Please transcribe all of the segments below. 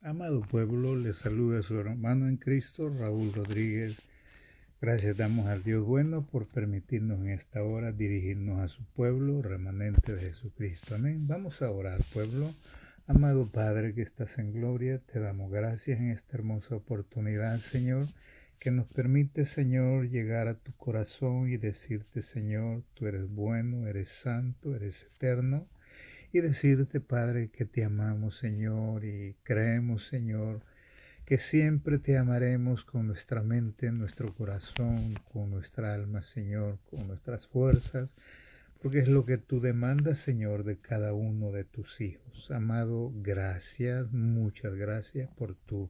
Amado pueblo, les saluda su hermano en Cristo, Raúl Rodríguez. Gracias damos al Dios bueno por permitirnos en esta hora dirigirnos a su pueblo, remanente de Jesucristo. Amén. Vamos a orar, pueblo. Amado Padre que estás en gloria, te damos gracias en esta hermosa oportunidad, Señor, que nos permite, Señor, llegar a tu corazón y decirte, Señor, tú eres bueno, eres santo, eres eterno. Y decirte, Padre, que te amamos, Señor, y creemos, Señor, que siempre te amaremos con nuestra mente, nuestro corazón, con nuestra alma, Señor, con nuestras fuerzas, porque es lo que tú demandas, Señor, de cada uno de tus hijos. Amado, gracias, muchas gracias por tu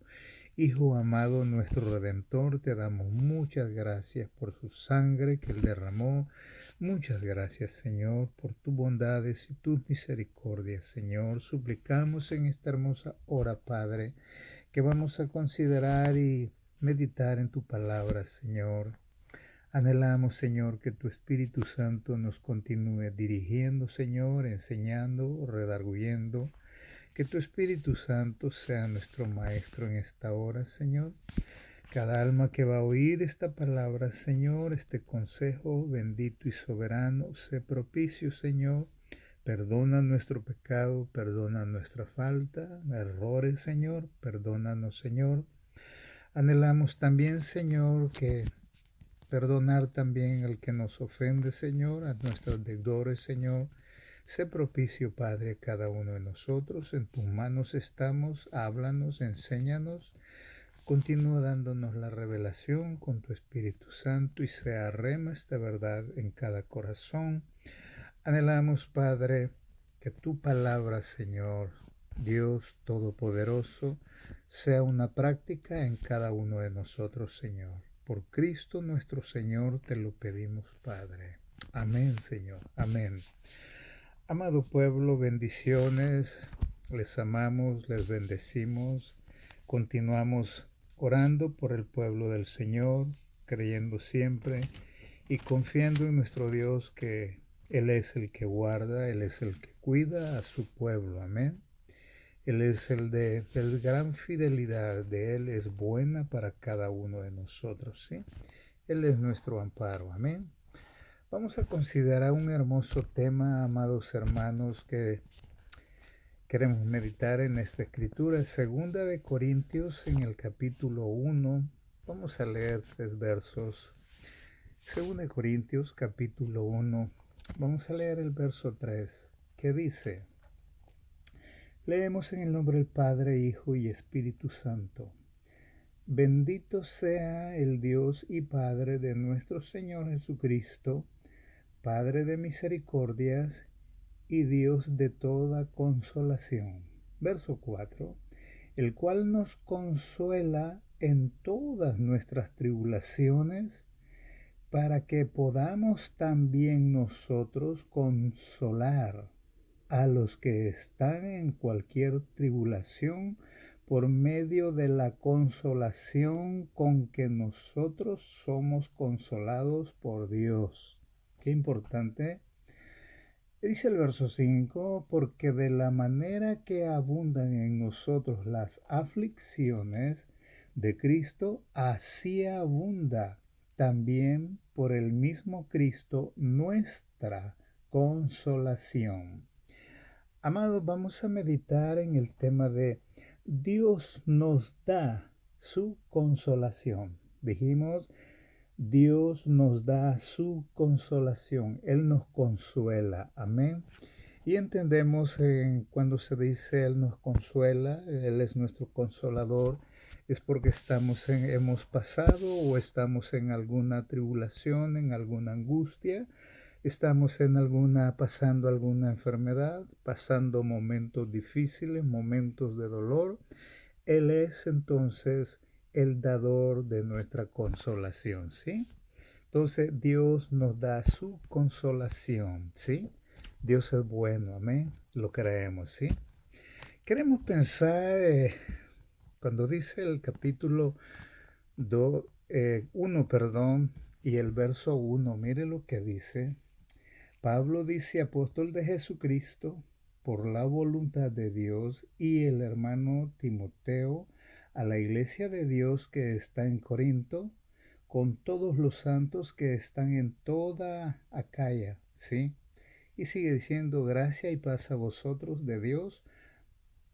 Hijo amado, nuestro Redentor. Te damos muchas gracias por su sangre que Él derramó. Muchas gracias, Señor, por tus bondades y tus misericordias, Señor. Suplicamos en esta hermosa hora, Padre, que vamos a considerar y meditar en tu palabra, Señor. Anhelamos, Señor, que tu Espíritu Santo nos continúe dirigiendo, Señor, enseñando, redarguyendo. Que tu Espíritu Santo sea nuestro Maestro en esta hora, Señor. Cada alma que va a oír esta palabra, Señor, este consejo bendito y soberano, sé propicio, Señor. Perdona nuestro pecado, perdona nuestra falta, errores, Señor. Perdónanos, Señor. Anhelamos también, Señor, que perdonar también al que nos ofende, Señor, a nuestros deudores, Señor. Sé propicio, Padre, a cada uno de nosotros. En tus manos estamos. Háblanos, enséñanos. Continúa dándonos la revelación con tu Espíritu Santo y sea rema esta verdad en cada corazón. Anhelamos, Padre, que tu palabra, Señor, Dios Todopoderoso, sea una práctica en cada uno de nosotros, Señor. Por Cristo nuestro Señor te lo pedimos, Padre. Amén, Señor. Amén. Amado pueblo, bendiciones. Les amamos, les bendecimos. Continuamos orando por el pueblo del Señor, creyendo siempre y confiando en nuestro Dios que Él es el que guarda, Él es el que cuida a su pueblo. Amén. Él es el de gran fidelidad, de Él es buena para cada uno de nosotros. ¿Sí? Él es nuestro amparo. Amén. Vamos a considerar un hermoso tema, amados hermanos, que queremos meditar en esta escritura. Segunda de Corintios, en el capítulo 1. Vamos a leer 3 versos. Segunda de Corintios, capítulo 1. Vamos a leer el verso 3, que dice: Leemos en el nombre del Padre, Hijo y Espíritu Santo. Bendito sea el Dios y Padre de nuestro Señor Jesucristo, Padre de misericordias y Dios de toda consolación. Verso 4. El cual nos consuela en todas nuestras tribulaciones, para que podamos también nosotros consolar a los que están en cualquier tribulación por medio de la consolación con que nosotros somos consolados por Dios. Qué importante. Dice el verso 5, porque de la manera que abundan en nosotros las aflicciones de Cristo, así abunda también por el mismo Cristo nuestra consolación. Amados, vamos a meditar en el tema de Dios nos da su consolación. Dijimos, Dios nos da su consolación. Él nos consuela. Amén. Y entendemos cuando se dice Él nos consuela, Él es nuestro consolador, es porque hemos pasado o estamos en alguna tribulación, en alguna angustia, estamos pasando alguna enfermedad, pasando momentos difíciles, momentos de dolor. Él es entonces el dador de nuestra consolación, ¿sí? Entonces Dios nos da su consolación, ¿sí? Dios es bueno, amén. Lo creemos, ¿sí? Queremos pensar, cuando dice el capítulo 1, perdón, y el verso 1, mire lo que dice. Pablo dice, apóstol de Jesucristo, por la voluntad de Dios, y el hermano Timoteo, a la iglesia de Dios que está en Corinto, con todos los santos que están en toda Acaya, ¿sí? Y sigue diciendo: gracia y paz a vosotros de Dios,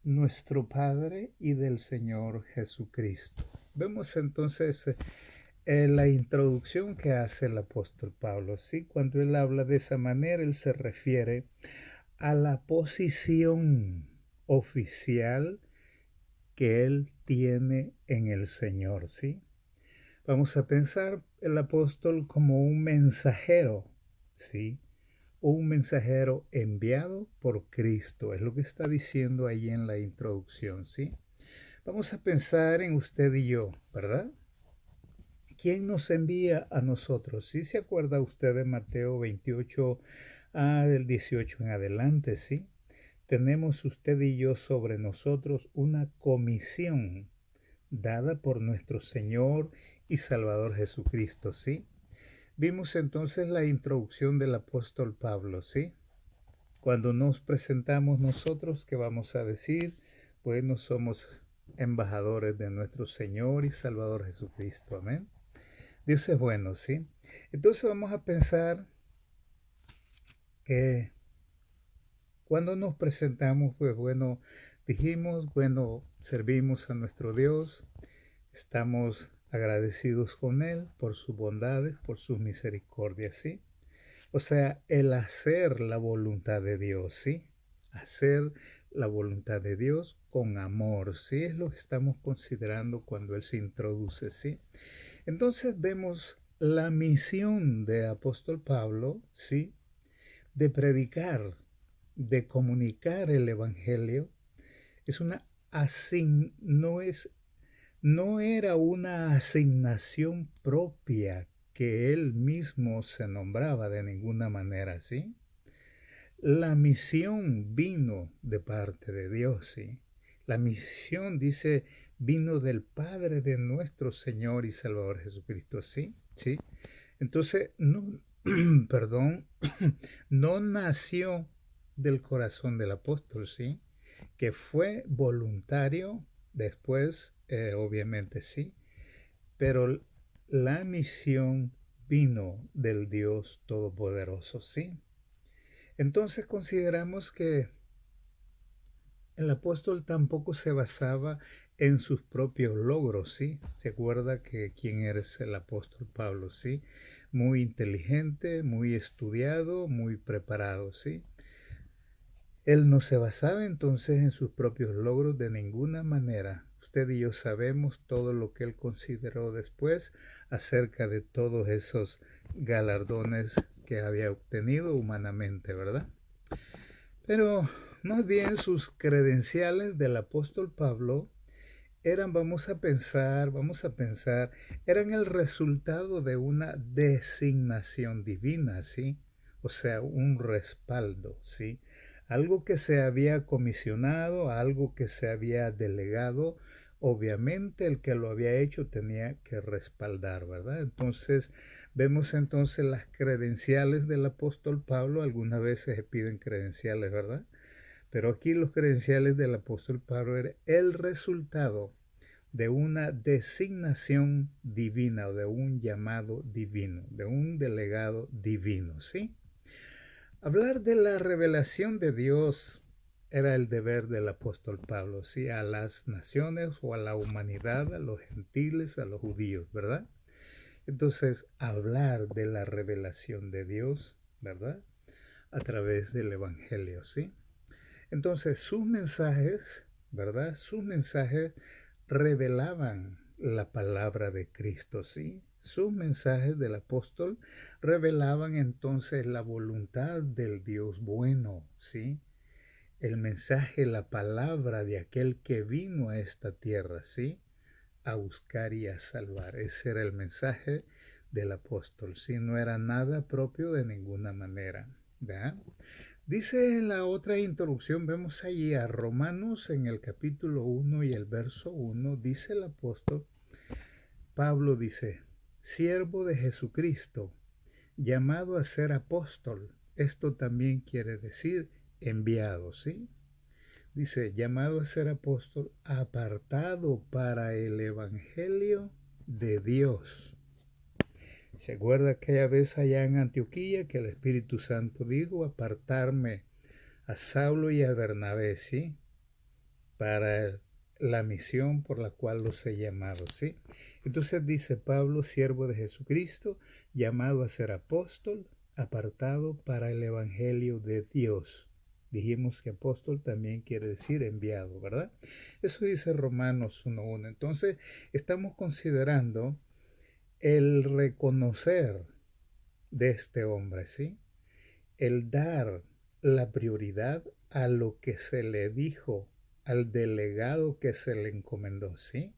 nuestro Padre, y del Señor Jesucristo. Vemos entonces la introducción que hace el apóstol Pablo, ¿sí? Cuando él habla de esa manera, él se refiere a la posición oficial que él tiene en el Señor, ¿sí? Vamos a pensar el apóstol como un mensajero, ¿sí? Un mensajero enviado por Cristo, es lo que está diciendo ahí en la introducción, ¿sí? Vamos a pensar en usted y yo, ¿verdad? ¿Quién nos envía a nosotros? ¿Sí se acuerda usted de Mateo 28, del 18 en adelante, sí? Tenemos usted y yo sobre nosotros una comisión dada por nuestro Señor y Salvador Jesucristo, ¿sí? Vimos entonces la introducción del apóstol Pablo, ¿sí? Cuando nos presentamos nosotros, ¿qué vamos a decir? Bueno, somos embajadores de nuestro Señor y Salvador Jesucristo, amén. Dios es bueno, ¿sí? Entonces vamos a pensar que cuando nos presentamos, pues bueno, dijimos, bueno, servimos a nuestro Dios, estamos agradecidos con Él por sus bondades, por sus misericordias, ¿sí? O sea, el hacer la voluntad de Dios, ¿sí? Hacer la voluntad de Dios con amor, ¿sí? Es lo que estamos considerando cuando Él se introduce, ¿sí? Entonces vemos la misión de apóstol Pablo, ¿sí? De predicar, de comunicar el evangelio. Es una no era una asignación propia que él mismo se nombraba de ninguna manera, ¿sí? La misión vino de parte de Dios, ¿sí? La misión, dice, vino del Padre de nuestro Señor y Salvador Jesucristo, ¿sí? ¿Sí? Entonces, no, perdón, no nació del corazón del apóstol, ¿sí? Que fue voluntario, después, obviamente sí, pero la misión vino del Dios Todopoderoso, ¿sí? Entonces consideramos que el apóstol tampoco se basaba en sus propios logros, ¿sí? Se acuerda que quién eres el apóstol Pablo, ¿sí? Muy inteligente, muy estudiado, muy preparado, ¿sí? Él no se basaba entonces en sus propios logros de ninguna manera. Usted y yo sabemos todo lo que él consideró después acerca de todos esos galardones que había obtenido humanamente, ¿verdad? Pero más bien sus credenciales del apóstol Pablo eran, vamos a pensar, eran el resultado de una designación divina, ¿sí? O sea, un respaldo, ¿sí? Algo que se había comisionado, algo que se había delegado, obviamente el que lo había hecho tenía que respaldar, ¿verdad? Entonces, vemos entonces las credenciales del apóstol Pablo, algunas veces se piden credenciales, ¿verdad? Pero aquí los credenciales del apóstol Pablo eran el resultado de una designación divina o de un llamado divino, de un delegado divino, ¿sí? Hablar de la revelación de Dios era el deber del apóstol Pablo, ¿sí? A las naciones o a la humanidad, a los gentiles, a los judíos, ¿verdad? Entonces, hablar de la revelación de Dios, ¿verdad? A través del Evangelio, ¿sí? Entonces, sus mensajes, ¿verdad? Sus mensajes revelaban la palabra de Cristo, ¿sí? Sus mensajes del apóstol revelaban entonces la voluntad del Dios bueno, ¿sí? El mensaje, la palabra de aquel que vino a esta tierra, ¿sí? A buscar y a salvar. Ese era el mensaje del apóstol, ¿sí? No era nada propio de ninguna manera, ¿verdad? Dice en la otra introducción, vemos allí a Romanos en el capítulo 1 y el verso 1, dice el apóstol, Pablo dice, siervo de Jesucristo, llamado a ser apóstol. Esto también quiere decir enviado, ¿sí? Dice, llamado a ser apóstol, apartado para el evangelio de Dios. ¿Se acuerda aquella vez allá en Antioquía que el Espíritu Santo dijo, apartarme a Saulo y a Bernabé, ¿sí? Para la misión por la cual los he llamado, ¿sí? Entonces dice Pablo, siervo de Jesucristo, llamado a ser apóstol, apartado para el evangelio de Dios. Dijimos que apóstol también quiere decir enviado, ¿verdad? Eso dice Romanos 1:1. Entonces, estamos considerando el reconocer de este hombre, ¿sí? El dar la prioridad a lo que se le dijo, al delegado que se le encomendó, ¿sí?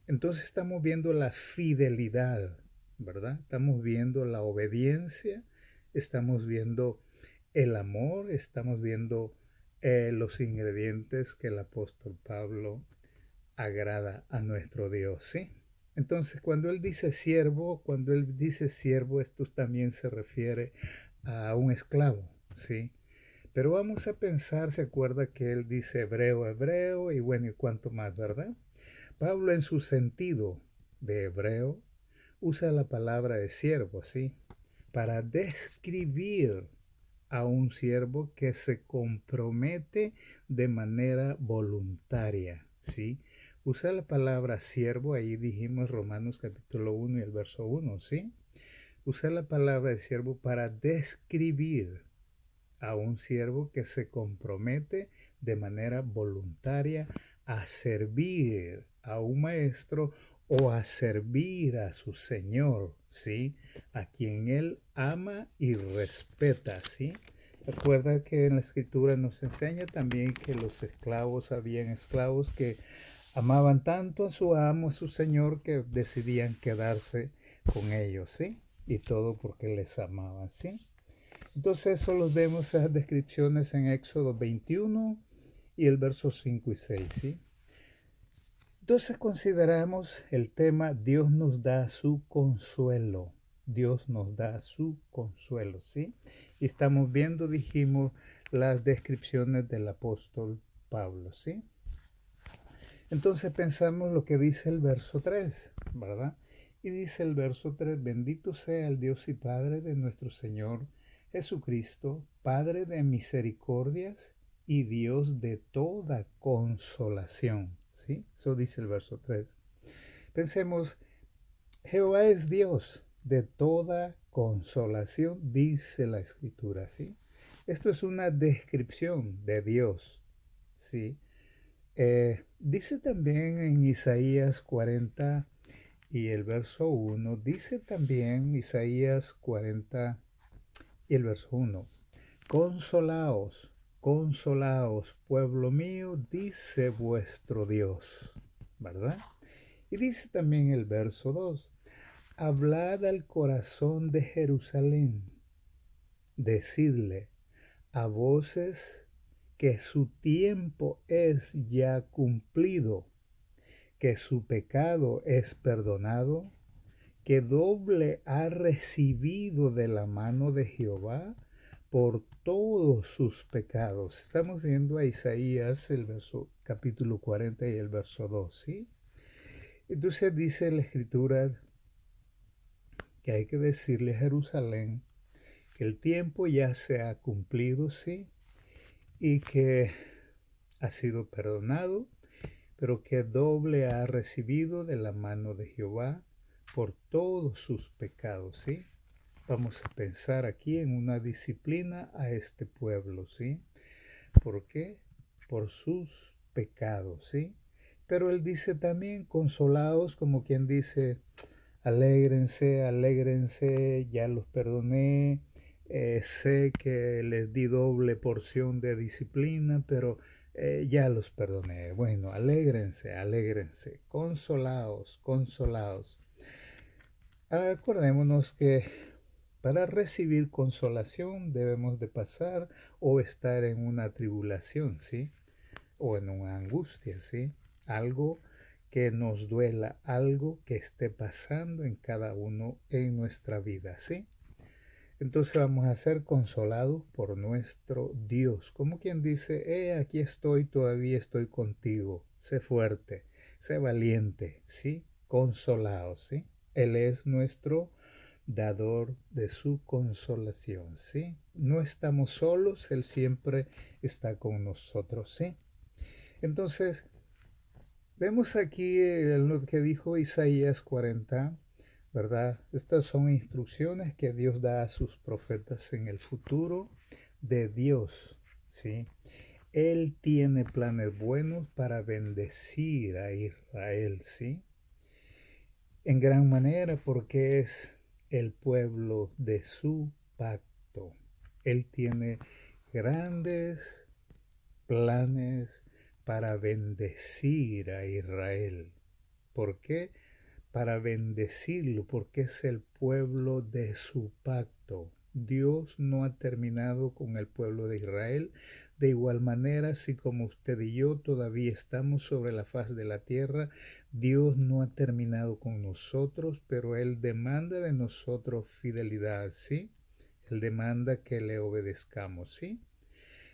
Entonces estamos viendo la fidelidad, ¿verdad? Estamos viendo la obediencia, estamos viendo el amor, estamos viendo los ingredientes que el apóstol Pablo agrada a nuestro Dios, ¿sí? Entonces, cuando él dice siervo, esto también se refiere a un esclavo, ¿sí? Pero vamos a pensar, se acuerda que él dice hebreo, hebreo, y bueno, y cuánto más, ¿verdad? Pablo en su sentido de hebreo usa la palabra de siervo, ¿sí? Para describir a un siervo que se compromete de manera voluntaria, ¿sí? Usa la palabra siervo, ahí dijimos Romanos capítulo 1 y el verso 1, ¿sí? Usa la palabra de siervo para describir a un siervo que se compromete de manera voluntaria a servir a un maestro o a servir a su señor, ¿sí? A quien él ama y respeta, ¿sí? Recuerda que en la escritura nos enseña también que los esclavos, habían esclavos que amaban tanto a su amo, a su señor, que decidían quedarse con ellos, ¿sí? Y todo porque les amaban, ¿sí? Entonces eso los vemos, esas descripciones en Éxodo 21 y el verso 5 y 6, ¿sí? Entonces consideramos el tema Dios nos da su consuelo. Dios nos da su consuelo, ¿sí? Y estamos viendo, dijimos, las descripciones del apóstol Pablo, ¿sí? Entonces pensamos lo que dice el verso 3, ¿verdad? Y dice el verso 3, bendito sea el Dios y Padre de nuestro Señor Jesucristo, Padre de misericordias y Dios de toda consolación, ¿sí? Eso dice el verso 3. Pensemos, Jehová es Dios de toda consolación, dice la Escritura, ¿sí? Esto es una descripción de Dios, ¿sí? Dice también en Isaías 40 y el verso 1, dice también Isaías 40 y el verso 1, consolaos, consolaos, pueblo mío, dice vuestro Dios, ¿verdad? Y dice también el verso 2, hablad al corazón de Jerusalén, decidle a voces que su tiempo es ya cumplido, que su pecado es perdonado, que doble ha recibido de la mano de Jehová por todos sus pecados. Estamos viendo a Isaías, el verso capítulo 40 y el verso 2, ¿sí? Entonces dice la Escritura que hay que decirle a Jerusalén que el tiempo ya se ha cumplido, ¿sí? Y que ha sido perdonado, pero que doble ha recibido de la mano de Jehová por todos sus pecados, ¿sí? Vamos a pensar aquí en una disciplina a este pueblo, ¿sí? ¿Por qué? Por sus pecados, ¿sí? Pero él dice también, consolados, como quien dice, alégrense, alégrense, ya los perdoné, sé que les di doble porción de disciplina, pero ya los perdoné. Bueno, alégrense, alégrense, consolaos, consolaos. Acordémonos que para recibir consolación debemos de pasar o estar en una tribulación, ¿sí? O en una angustia, ¿sí? Algo que nos duela, algo que esté pasando en cada uno en nuestra vida, ¿sí? Entonces vamos a ser consolados por nuestro Dios. Como quien dice, aquí estoy, todavía estoy contigo. Sé fuerte, sé valiente, ¿sí? Consolado, ¿sí? Él es nuestro dador de su consolación, ¿sí? No estamos solos, Él siempre está con nosotros, ¿sí? Entonces, vemos aquí lo que dijo Isaías 40, ¿verdad? Estas son instrucciones que Dios da a sus profetas en el futuro de Dios, ¿sí? Él tiene planes buenos para bendecir a Israel, ¿sí? En gran manera porque es el pueblo de su pacto. Él tiene grandes planes para bendecir a Israel. ¿Por qué? Para bendecirlo, porque es el pueblo de su pacto. Dios no ha terminado con el pueblo de Israel. De igual manera, así como usted y yo todavía estamos sobre la faz de la tierra, Dios no ha terminado con nosotros, pero Él demanda de nosotros fidelidad, ¿sí? Él demanda que le obedezcamos, ¿sí?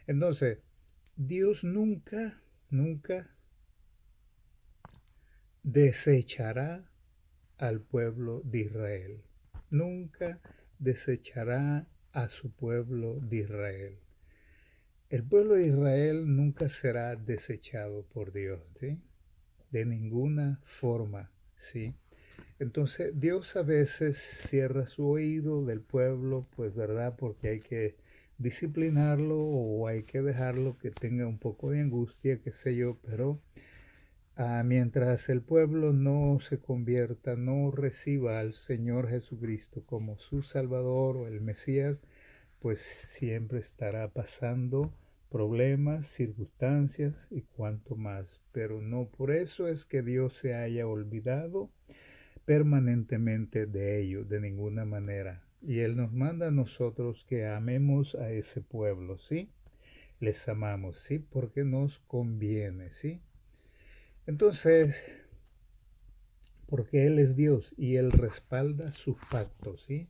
Entonces, Dios nunca desechará al pueblo de Israel. Nunca desechará a su pueblo de Israel. El pueblo de Israel nunca será desechado por Dios, ¿sí? De ninguna forma, ¿sí? Entonces Dios a veces cierra su oído del pueblo, pues verdad, porque hay que disciplinarlo o hay que dejarlo que tenga un poco de angustia, qué sé yo, pero mientras el pueblo no se convierta, no reciba al Señor Jesucristo como su Salvador o el Mesías, pues siempre estará pasando problemas, circunstancias y cuanto más. Pero no por eso es que Dios se haya olvidado permanentemente de ello, de ninguna manera. Y Él nos manda a nosotros que amemos a ese pueblo, ¿sí? Les amamos, ¿sí? Porque nos conviene, ¿sí? Entonces, porque Él es Dios y Él respalda sus pactos, ¿sí?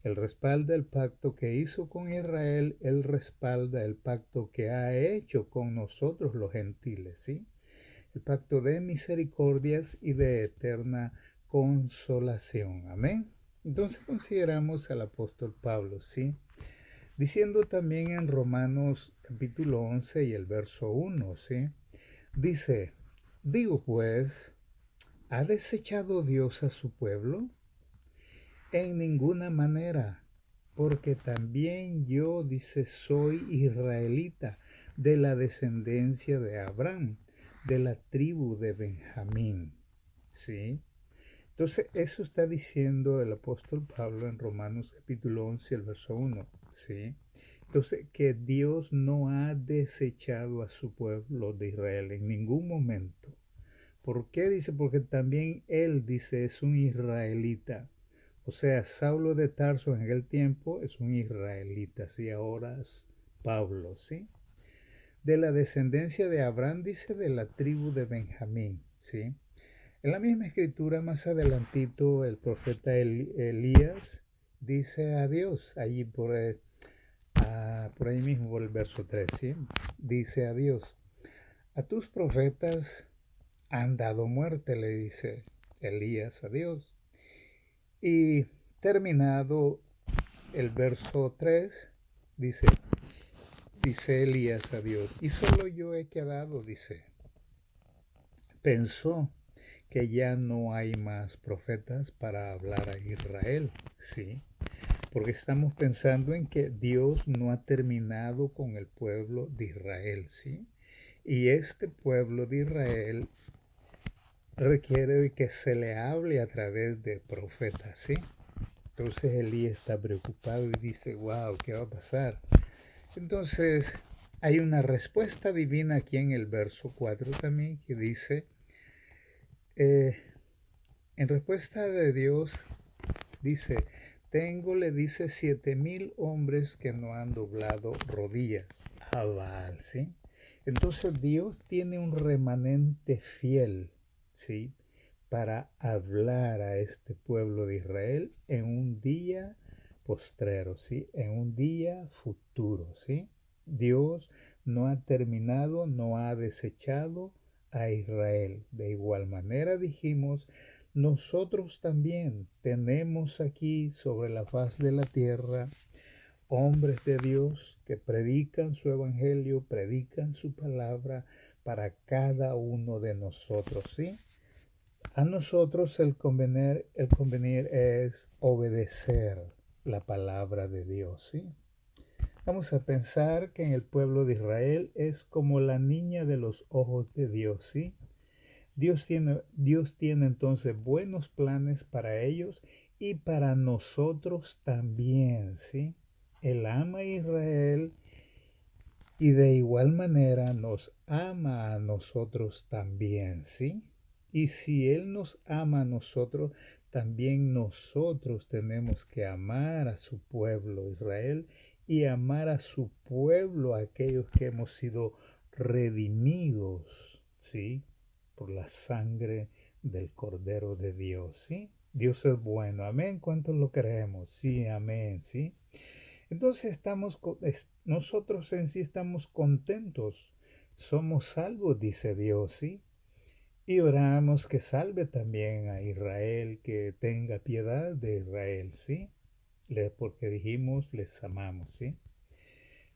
Él respalda el pacto que hizo con Israel, Él respalda el pacto que ha hecho con nosotros los gentiles, ¿sí? El pacto de misericordias y de eterna consolación, amén. Entonces consideramos al apóstol Pablo, ¿sí? Diciendo también en Romanos capítulo 11 y el verso 1, ¿sí? Dice, digo pues, ¿ha desechado Dios a su pueblo? En ninguna manera, porque también yo, dice, soy israelita, de la descendencia de Abraham, de la tribu de Benjamín. ¿Sí? Entonces, eso está diciendo el apóstol Pablo en Romanos capítulo 11, el verso 1. ¿Sí? Entonces, que Dios no ha desechado a su pueblo de Israel en ningún momento. ¿Por qué? Dice, porque también él, dice, es un israelita. O sea, Saulo de Tarso en aquel tiempo es un israelita, ¿sí? Ahora es Pablo, ¿sí? De la descendencia de Abraham, dice, de la tribu de Benjamín, ¿sí? En la misma escritura, más adelantito, el profeta Elías dice a Dios, allí por ahí mismo, por el verso 3, ¿sí? Dice a Dios, a tus profetas han dado muerte, le dice Elías a Dios. Y terminado el verso 3, dice Elías a Dios, y solo yo he quedado, dice. Pensó que ya no hay más profetas para hablar a Israel, ¿sí? Porque estamos pensando en que Dios no ha terminado con el pueblo de Israel, ¿sí? Y este pueblo de Israel requiere de que se le hable a través de profetas, ¿sí? Entonces Elías está preocupado y dice, wow, ¿qué va a pasar? Entonces hay una respuesta divina aquí en el verso 4 también que dice, en respuesta de Dios, dice, tengo, le dice, 7,000 hombres que no han doblado rodillas a Baal, ¿sí? Entonces Dios tiene un remanente fiel, ¿sí? Para hablar a este pueblo de Israel en un día, postreros, ¿sí? En un día futuro, ¿sí? Dios no ha terminado, no ha desechado a Israel. De igual manera dijimos, nosotros también tenemos aquí sobre la faz de la tierra hombres de Dios que predican su evangelio, predican su palabra para cada uno de nosotros, ¿sí? A nosotros el convenir es obedecer la palabra de Dios, ¿sí? Vamos a pensar que en el pueblo de Israel es como la niña de los ojos de Dios, ¿sí? Dios tiene entonces buenos planes para ellos y para nosotros también, ¿sí? Él ama a Israel y de igual manera nos ama a nosotros también, ¿sí? Y si Él nos ama a nosotros, también nosotros tenemos que amar a su pueblo Israel y amar a su pueblo, a aquellos que hemos sido redimidos, ¿sí? Por la sangre del Cordero de Dios, ¿sí? Dios es bueno, amén. ¿Cuántos lo creemos? Sí, amén, ¿sí? Entonces nosotros en sí estamos contentos, somos salvos, dice Dios, ¿sí? Y oramos que salve también a Israel, que tenga piedad de Israel, ¿sí? Porque dijimos, les amamos, ¿sí?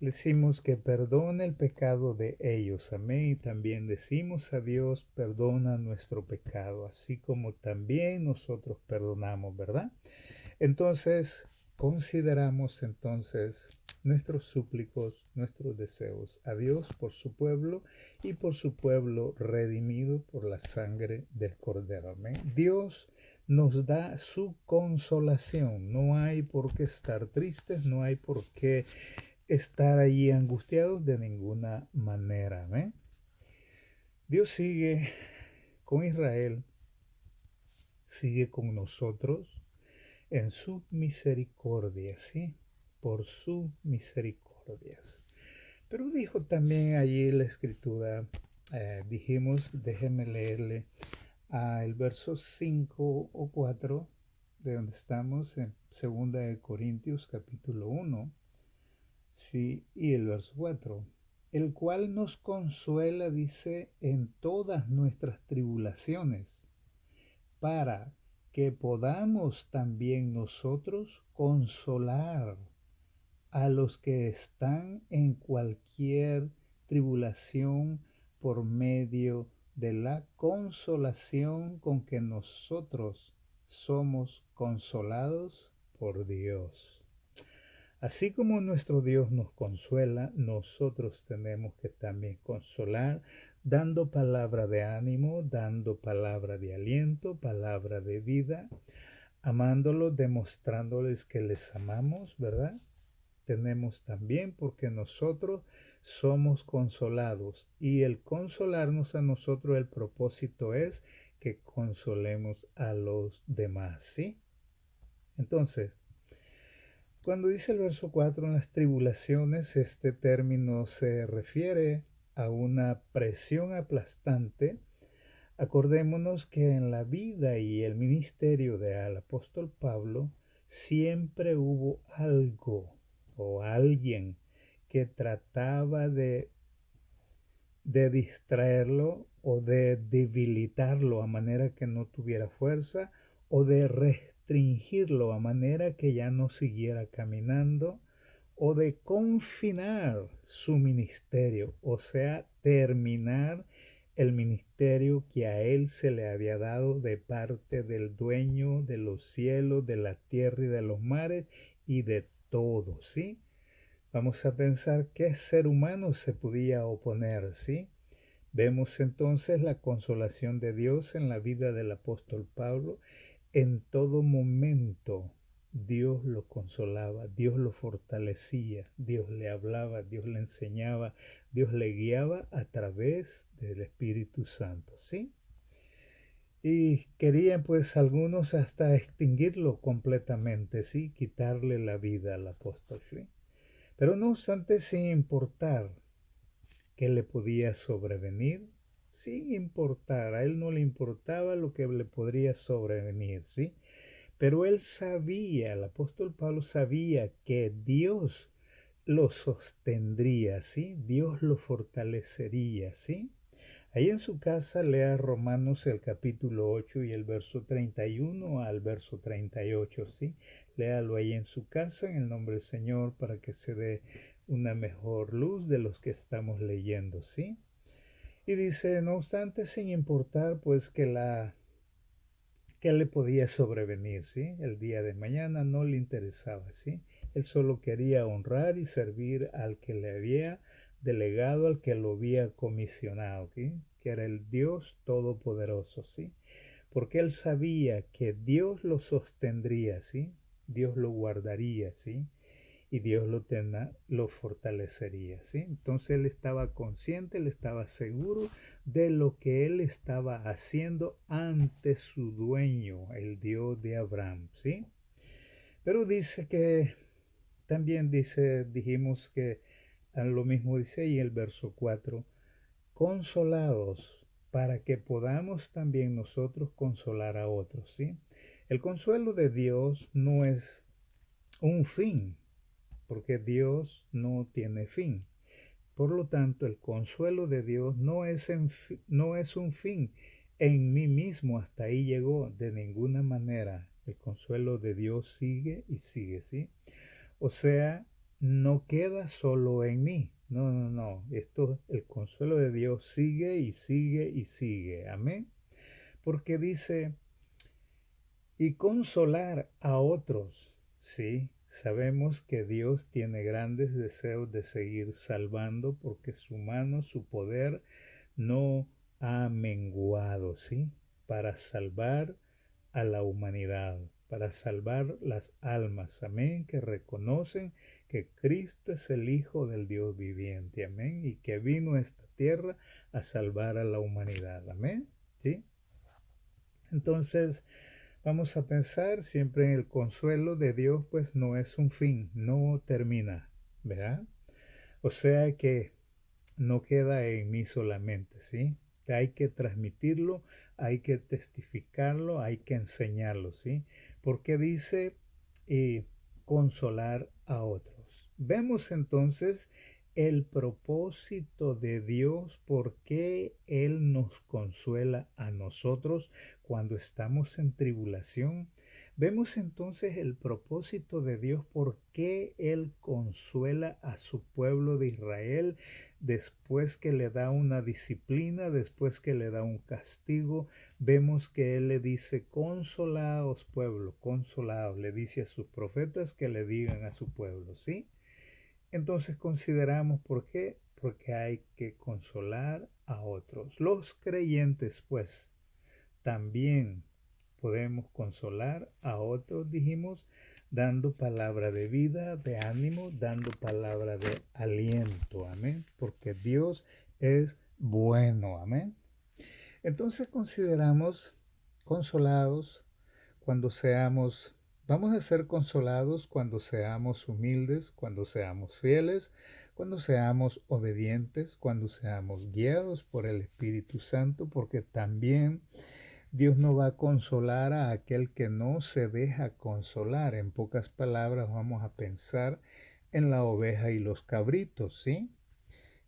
Decimos que perdone el pecado de ellos, amén. Y también decimos a Dios, perdona nuestro pecado, así como también nosotros perdonamos, ¿verdad? Entonces, consideramos entonces nuestros súplicos, nuestros deseos a Dios por su pueblo y por su pueblo redimido por la sangre del Cordero. Amén. Dios nos da su consolación. No hay por qué estar tristes, no hay por qué estar allí angustiados de ninguna manera. Amén. Dios sigue con Israel, sigue con nosotros en su misericordia, ¿sí? Por su misericordia. Pero dijo también allí la escritura, dijimos, déjenme leerle el verso 5 o 4 de donde estamos en 2 Corintios capítulo 1, sí, y el verso 4, el cual nos consuela, dice, en todas nuestras tribulaciones, para que podamos también nosotros consolar a los que están en cualquier tribulación por medio de la consolación con que nosotros somos consolados por Dios. Así como nuestro Dios nos consuela, nosotros tenemos que también consolar, dando palabra de ánimo, dando palabra de aliento, palabra de vida, amándolos, demostrándoles que les amamos, ¿verdad? Tenemos también porque nosotros somos consolados y el consolarnos a nosotros, el propósito es que consolemos a los demás, ¿sí? Entonces, cuando dice el verso 4 en las tribulaciones, este término se refiere a una presión aplastante. Acordémonos que en la vida y el ministerio del apóstol Pablo siempre hubo algo o alguien que trataba de distraerlo o de debilitarlo a manera que no tuviera fuerza o de restringirlo a manera que ya no siguiera caminando o de confinar su ministerio, o sea, terminar el ministerio que a él se le había dado de parte del dueño de los cielos, de la tierra y de los mares y de todo, ¿sí? Vamos a pensar qué ser humano se podía oponer, ¿sí? Vemos entonces la consolación de Dios en la vida del apóstol Pablo. En todo momento Dios lo consolaba, Dios lo fortalecía, Dios le hablaba, Dios le enseñaba, Dios le guiaba a través del Espíritu Santo, ¿sí? Y querían pues algunos hasta extinguirlo completamente, ¿sí? Quitarle la vida al apóstol, ¿sí? Pero no obstante, sin importar qué le podía sobrevenir, sin importar, a él no le importaba lo que le podría sobrevenir, ¿sí? Pero él sabía, el apóstol Pablo sabía que Dios lo sostendría, ¿sí? Dios lo fortalecería, ¿sí? Ahí en su casa lea Romanos el capítulo 8 y el verso 31 al verso 38, ¿sí? Léalo ahí en su casa en el nombre del Señor para que se dé una mejor luz de los que estamos leyendo, ¿sí? Y dice, no obstante, sin importar pues que le podía sobrevenir, ¿sí? El día de mañana no le interesaba, ¿sí? Él solo quería honrar y servir al que le había delegado, al que lo había comisionado, ¿sí? Que era el Dios Todopoderoso, ¿sí? Porque él sabía que Dios lo sostendría, ¿sí? Dios lo guardaría, ¿sí? Y Dios lo fortalecería, ¿sí? Entonces él estaba consciente, él estaba seguro de lo que él estaba haciendo ante su dueño, el Dios de Abraham, ¿sí? Pero dice que, también dijimos que lo mismo dice ahí el verso 4, consolados para que podamos también nosotros consolar a otros, ¿sí? El consuelo de Dios no es un fin, porque Dios no tiene fin. Por lo tanto, el consuelo de Dios no es un fin en mí mismo, hasta ahí llegó, de ninguna manera. El consuelo de Dios sigue y sigue, ¿sí? O sea, no queda solo en mí. No, no, no. El consuelo de Dios sigue y sigue y sigue. Amén. Porque dice, y consolar a otros. Sí, sabemos que Dios tiene grandes deseos de seguir salvando porque su mano, su poder no ha menguado, ¿sí? Para salvar a la humanidad, para salvar las almas, amén, que reconocen que Cristo es el Hijo del Dios viviente, amén, y que vino a esta tierra a salvar a la humanidad, amén, ¿sí? Entonces, vamos a pensar siempre en el consuelo de Dios, pues no es un fin, no termina, ¿verdad? O sea que no queda en mí solamente, ¿sí? Hay que transmitirlo, hay que testificarlo, hay que enseñarlo, ¿sí? Porque dice consolar a otros. Vemos entonces el propósito de Dios, por qué Él nos consuela a nosotros cuando estamos en tribulación. Vemos entonces el propósito de Dios, por qué Él consuela a su pueblo de Israel después que le da una disciplina, después que le da un castigo. Vemos que Él le dice, consolaos pueblo, consolaos, le dice a sus profetas que le digan a su pueblo, ¿sí? Entonces consideramos por qué, porque hay que consolar a otros. Los creyentes, pues, también podemos consolar a otros, dijimos, dando palabra de vida, de ánimo, dando palabra de aliento, amén, porque Dios es bueno, amén. Entonces consideramos consolados cuando seamos, vamos a ser consolados cuando seamos humildes, cuando seamos fieles, cuando seamos obedientes, cuando seamos guiados por el Espíritu Santo, porque también Dios no va a consolar a aquel que no se deja consolar. En pocas palabras vamos a pensar en la oveja y los cabritos, ¿sí?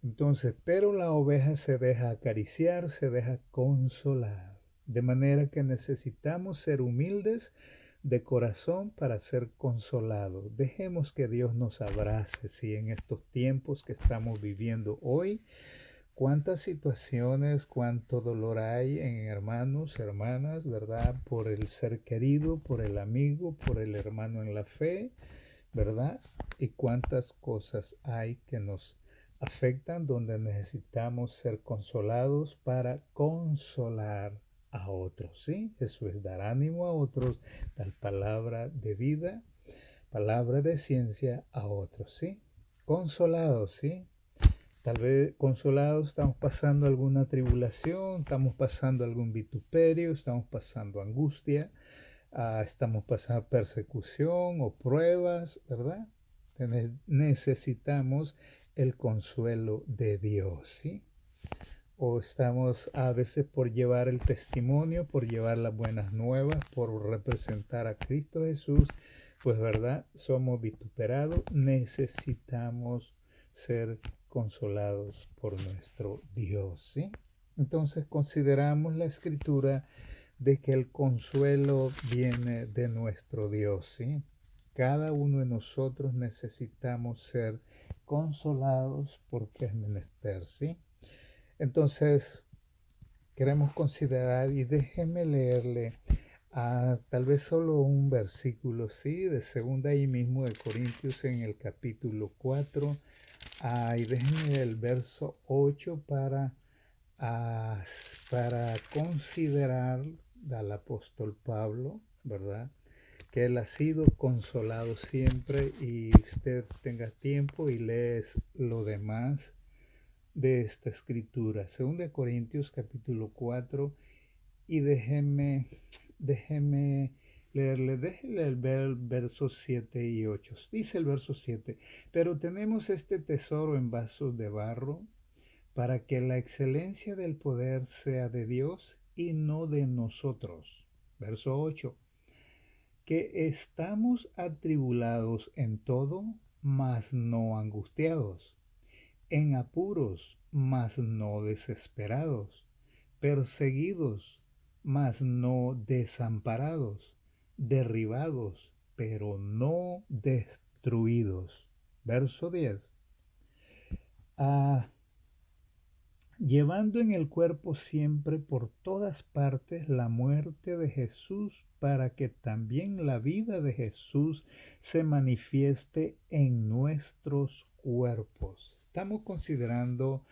Entonces, pero la oveja se deja acariciar, se deja consolar. De manera que necesitamos ser humildes de corazón para ser consolados. Dejemos que Dios nos abrace, ¿sí? En estos tiempos que estamos viviendo hoy. Cuántas situaciones, cuánto dolor hay en hermanos, hermanas, ¿verdad? Por el ser querido, por el amigo, por el hermano en la fe, ¿verdad? Y cuántas cosas hay que nos afectan donde necesitamos ser consolados para consolar a otros, ¿sí? Eso es dar ánimo a otros, dar palabra de vida, palabra de ciencia a otros, ¿sí? Consolados, ¿sí? Tal vez consolados, estamos pasando alguna tribulación, estamos pasando algún vituperio, estamos pasando angustia, estamos pasando persecución o pruebas, ¿verdad? Necesitamos el consuelo de Dios, ¿sí? o estamos a veces por llevar el testimonio, por llevar las buenas nuevas, por representar a Cristo Jesús, pues verdad, somos vituperados, necesitamos ser consolados por nuestro Dios, ¿sí? Entonces consideramos la escritura de que el consuelo viene de nuestro Dios, ¿sí? Cada uno de nosotros necesitamos ser consolados porque es menester, ¿sí? Entonces, queremos considerar y déjenme leerle tal vez solo un versículo, ¿sí? De segunda ahí mismo de Corintios en el capítulo 4. Y déjenme el verso 8 para considerar al apóstol Pablo, ¿verdad? Que él ha sido consolado siempre y usted tenga tiempo y lees lo demás de esta escritura. 2 Corintios capítulo 4 y déjeme déjele el verso 7 y 8. Dice el verso 7, pero tenemos este tesoro en vasos de barro para que la excelencia del poder sea de Dios y no de nosotros. Verso 8, que estamos atribulados en todo, mas no angustiados, en apuros, mas no desesperados, perseguidos, mas no desamparados, derribados, pero no destruidos. Verso 10. Ah, llevando en el cuerpo siempre por todas partes la muerte de Jesús, para que también la vida de Jesús se manifieste en nuestros cuerpos. Estamos considerando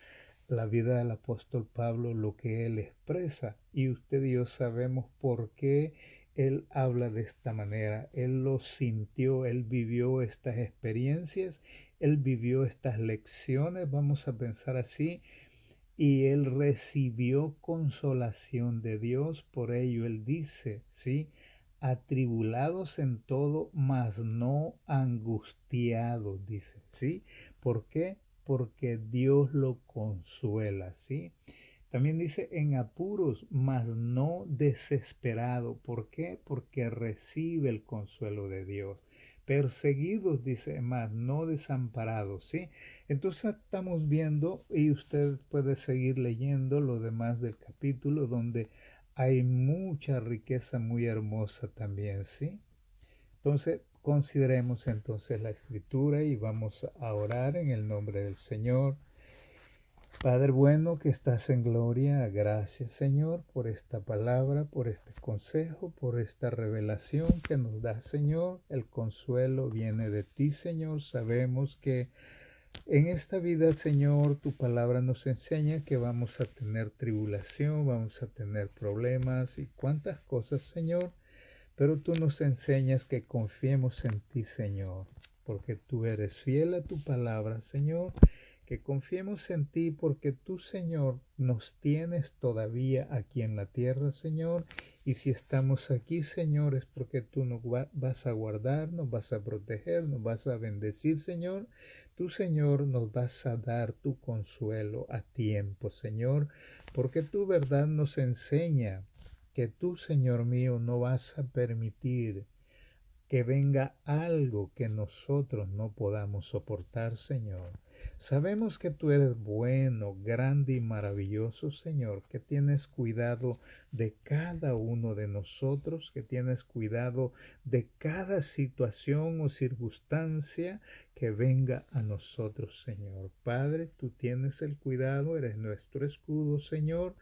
la vida del apóstol Pablo, lo que él expresa, y usted y yo sabemos por qué él habla de esta manera. Él lo sintió, él vivió estas experiencias, él vivió estas lecciones, vamos a pensar así, y él recibió consolación de Dios. Por ello él dice, ¿sí? Atribulados en todo, mas no angustiados, dice, ¿sí? ¿Por qué? Porque Dios lo consuela, ¿sí? También dice en apuros, mas no desesperado. ¿Por qué? Porque recibe el consuelo de Dios. Perseguidos, dice, mas no desamparados, ¿sí? Entonces estamos viendo, y usted puede seguir leyendo lo demás del capítulo, donde hay mucha riqueza muy hermosa también, ¿sí? Entonces, consideremos entonces la escritura y vamos a orar en el nombre del Señor. Padre bueno que estás en gloria, gracias Señor por esta palabra, por este consejo, por esta revelación que nos da Señor. El consuelo viene de ti Señor. Sabemos que en esta vida Señor tu palabra nos enseña que vamos a tener tribulación, vamos a tener problemas y cuántas cosas Señor. Pero tú nos enseñas que confiemos en ti Señor, porque tú eres fiel a tu palabra Señor. Que confiemos en ti porque tú, Señor, nos tienes todavía aquí en la tierra, Señor. Y si estamos aquí, Señor, es porque tú nos vas a guardar, nos vas a proteger, nos vas a bendecir, Señor. Tú, Señor, nos vas a dar tu consuelo a tiempo, Señor, porque tu verdad nos enseña que tú, Señor mío, no vas a permitir que venga algo que nosotros no podamos soportar, Señor. Sabemos que tú eres bueno, grande y maravilloso, Señor, que tienes cuidado de cada uno de nosotros, que tienes cuidado de cada situación o circunstancia que venga a nosotros, Señor. Padre, tú tienes el cuidado, eres nuestro escudo, Señor.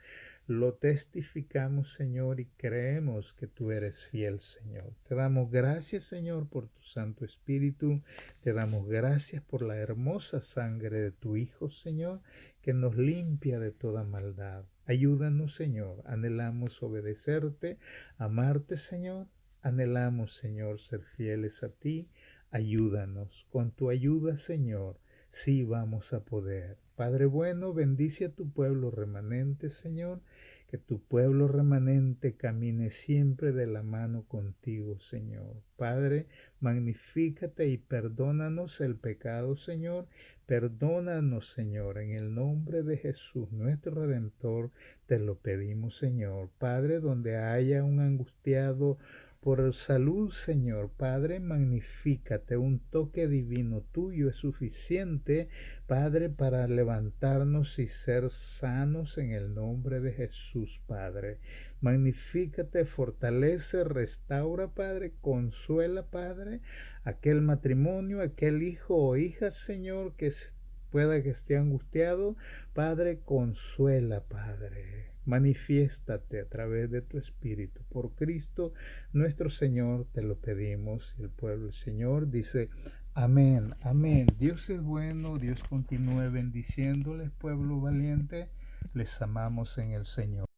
Lo testificamos, Señor, y creemos que tú eres fiel, Señor. Te damos gracias, Señor, por tu Santo Espíritu. Te damos gracias por la hermosa sangre de tu Hijo, Señor, que nos limpia de toda maldad. Ayúdanos, Señor. Anhelamos obedecerte, amarte, Señor. Anhelamos, Señor, ser fieles a ti. Ayúdanos. Con tu ayuda, Señor, sí vamos a poder. Padre bueno, bendice a tu pueblo remanente, Señor, que tu pueblo remanente que camine siempre de la mano contigo, Señor. Padre, magnifícate y perdónanos el pecado, Señor. Perdónanos, Señor, en el nombre de Jesús, nuestro Redentor, te lo pedimos, Señor. Padre, donde haya un angustiado por salud, Señor, Padre, magnifícate. Un toque divino tuyo es suficiente, Padre, para levantarnos y ser sanos en el nombre de Jesús, Padre. Magnifícate, fortalece, restaura, Padre, consuela, Padre, aquel matrimonio, aquel hijo o hija, Señor, que pueda que esté angustiado. Padre, consuela, Padre. Manifiéstate a través de tu Espíritu. Por Cristo nuestro Señor te lo pedimos. Y el pueblo del Señor dice amén, amén. Dios es bueno, Dios continúe bendiciéndoles, pueblo valiente. Les amamos en el Señor.